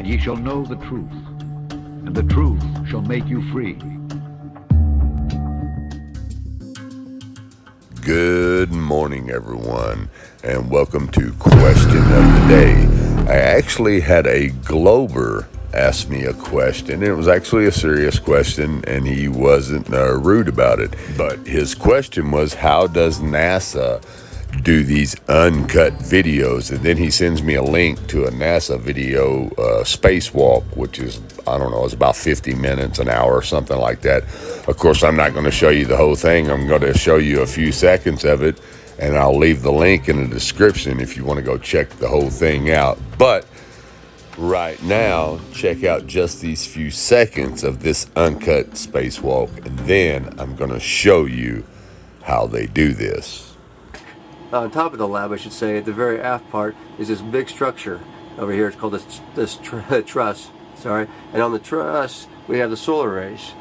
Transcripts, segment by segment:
ye shall know the truth, and the truth shall make you free. Good morning, everyone, and welcome to Question of the Day. I actually had a Glober ask me a question, and it was actually a serious question, and he wasn't rude about it. But his question was, how does NASA do these uncut videos? And then he sends me a link to a NASA video spacewalk, which is, I don't know, it's about 50 minutes, an hour, or something like that. Of course, I'm not going to show you the whole thing. I'm going to show you a few seconds of it, and I'll leave the link in the description if you want to go check the whole thing out. But right now, check out just these few seconds of this uncut spacewalk, and then I'm going to show you how they do this. On top of the lab, I should say, at the very aft part is this big structure over here. It's called this truss. Sorry, and on the truss we have the solar arrays,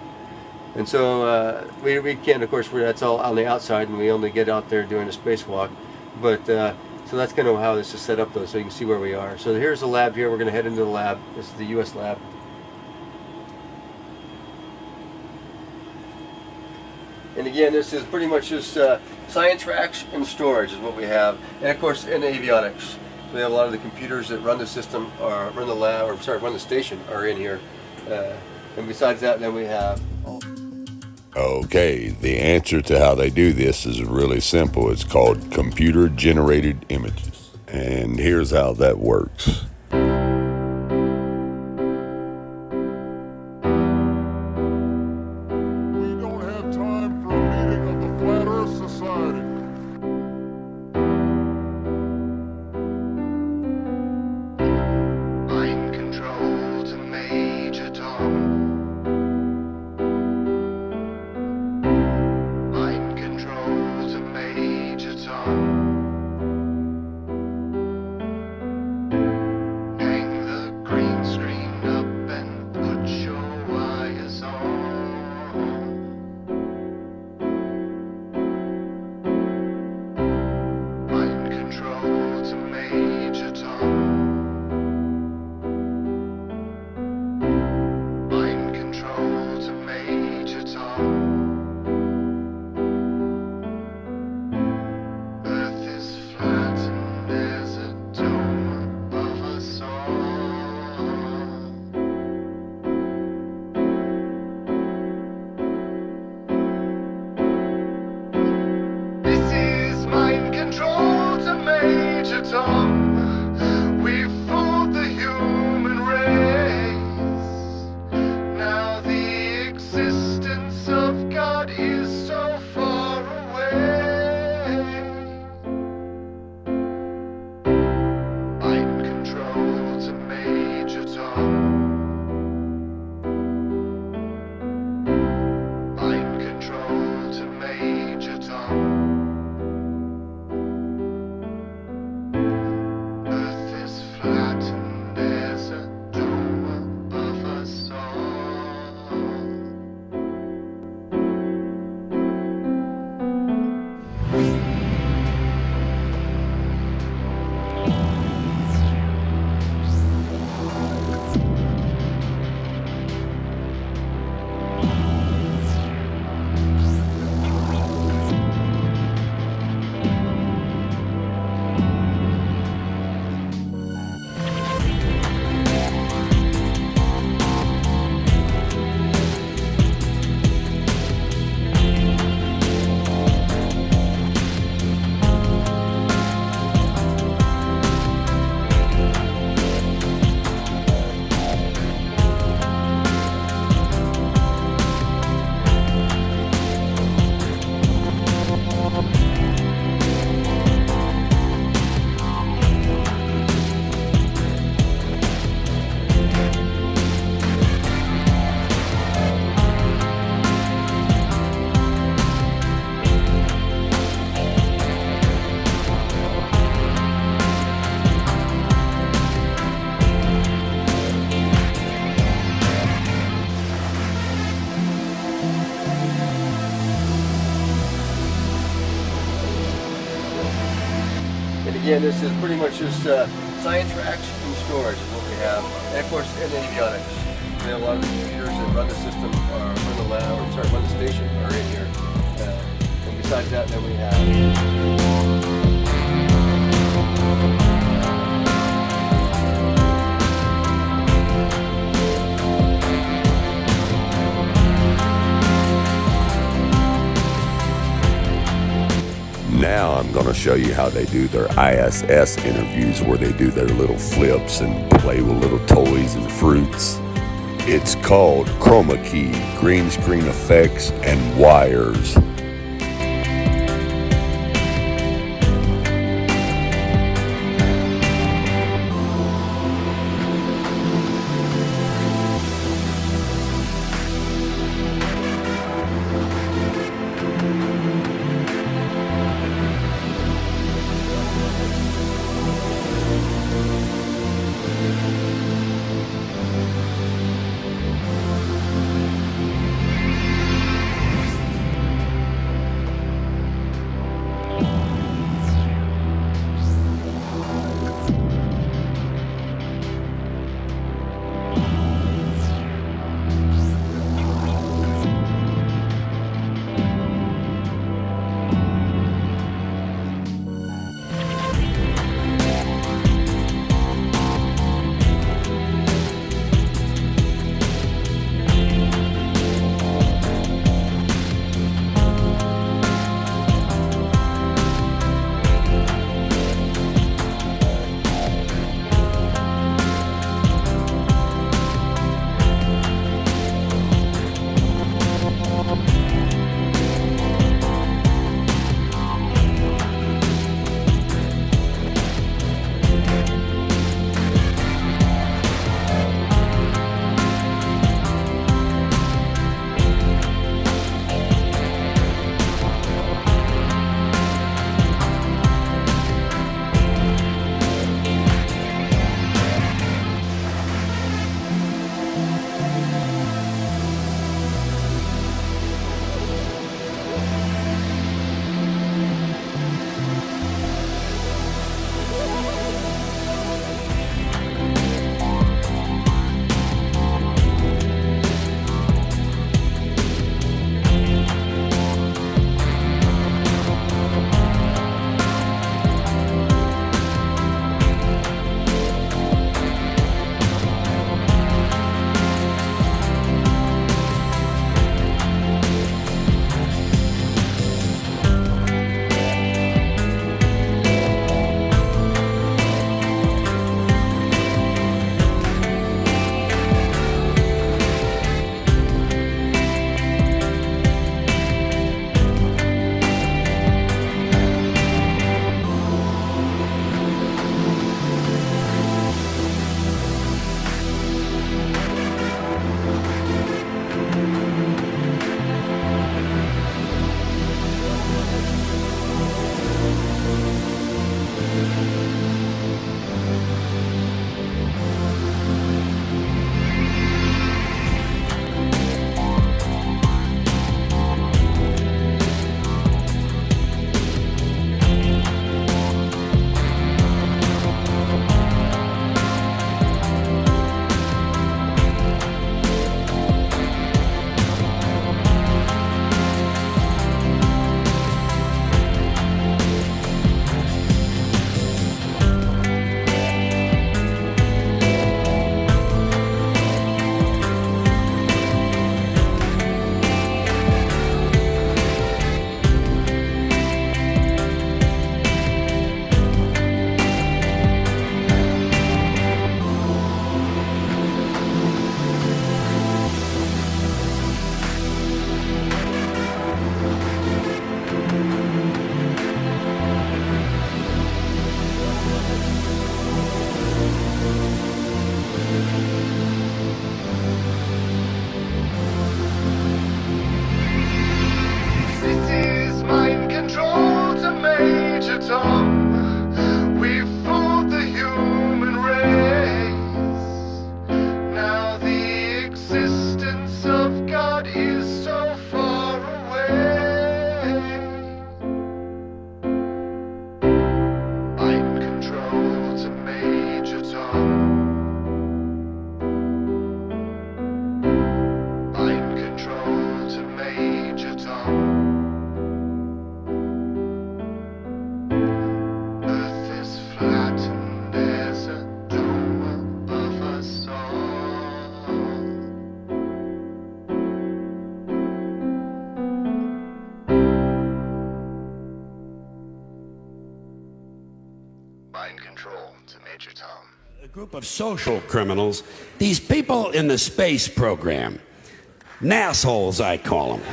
and so we can't, of course, that's all on the outside, and we only get out there doing a spacewalk. But so that's kind of how this is set up, though, so you can see where we are. So here's the lab here. We're going to head into the lab. This is the U.S. lab. And again, this is pretty much just science racks and storage is what we have. And of course, in avionics. So we have a lot of the computers that run the system, or run the lab, or sorry, run the station, are in here. And besides that, then we have... Okay, the answer to how they do this is really simple. It's called computer-generated images. And here's how that works. again, this is pretty much just science racks and storage is what we have. And of course, and avionics. We have a lot of the computers that run the system, run the lab, or sorry, run the station are in here. And besides that, then we have Now I'm going to show you how they do their ISS interviews, where they do their little flips and play with little toys and fruits. It's called chroma key, green screen effects, and wires. Major Tom. A group of social criminals, these people in the space program, nassholes I call them.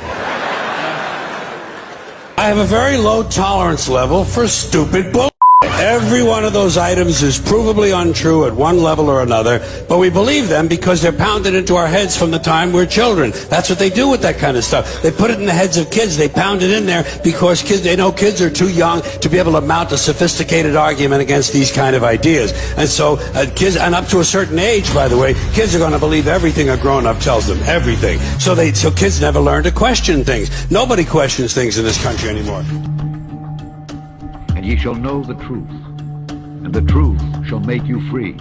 I have a very low tolerance level for stupid bull. Every one of those items is provably untrue at one level or another, but we believe them because they're pounded into our heads from the time we're children. That's what they do with that kind of stuff. They put it in the heads of kids. They pound it in there because they know kids are too young to be able to mount a sophisticated argument against these kind of ideas. And so kids, and up to a certain age, by the way, kids are going to believe everything a grown-up tells them, everything. So kids never learn to question things. Nobody questions things in this country anymore. And ye shall know the truth, and the truth shall make you free.